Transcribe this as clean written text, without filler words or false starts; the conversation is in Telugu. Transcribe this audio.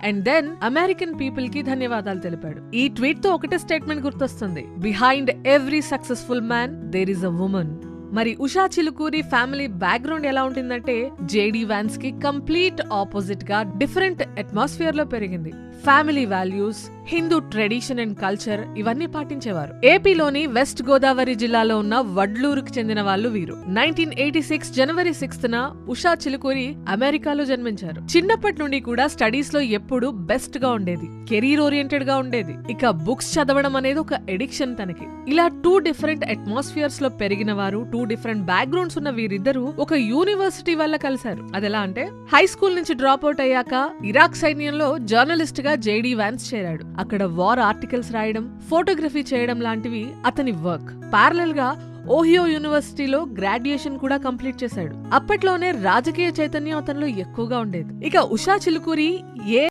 అండ్ దెన్ అమెరికన్ పీపుల్ కి ధన్యవాదాలు తెలిపాడు. ఈ ట్వీట్ తో ఒకటే స్టేట్మెంట్ గుర్తొస్తుంది, behind every successful man there is a woman. మరి ఉషా చిలుకూరి ఫ్యామిలీ బ్యాక్గ్రౌండ్ ఎలా ఉంటుందంటే జేడీ వాన్స్ కి కంప్లీట్ ఆపోజిట్ గా డిఫరెంట్ అట్మాస్ఫియర్ లో పెరిగింది. Family values, Hindu tradition and culture ఇవన్నీ పాటించేవారు. ఏపీలోని వెస్ట్ గోదావరి జిల్లాలో ఉన్న వడ్లూరుకు చెందిన వాళ్ళు వీరు. 1986 జనవరి 6న ఉషా చిలుకూరి అమెరికాలో జన్మించారు. చిన్నప్పటి నుండి కూడా స్టడీస్ లో ఎప్పుడు బెస్ట్ గా ఉండేది, కెరీర్ ఓరియంటెడ్ గా ఉండేది. ఇక బుక్స్ చదవడం అనేది ఒక ఎడిక్షన్ తనకి. ఇలా 2 డిఫరెంట్ అట్మాస్ఫియర్స్ లో పెరిగిన వారు, 2 డిఫరెంట్ బ్యాక్గ్రౌండ్స్ ఉన్న వీరిద్దరూ ఒక యూనివర్సిటీ వల్ల కలిశారు. అదెలా అంటే హై స్కూల్ నుంచి డ్రాప్ అవుట్ అయ్యాక ఇరాక్ సైన్యంలో జర్నలిస్ట్ గా జేడీ వాన్స్ చేరాడు. అక్కడ వార్ ఆర్టికల్స్ రాయడం, ఫోటోగ్రఫీ చేయడం లాంటివి అతని వర్క్. ప్యారలల్ గా ఓహియో యూనివర్సిటీలో గ్రాడ్యుయేషన్ కూడా కంప్లీట్ చేశాడు. అప్పట్లోనే రాజకీయ చైతన్యం అతనిలో ఎక్కువగా ఉండేది. ఇక ఉషా చిలుకూరి ఏ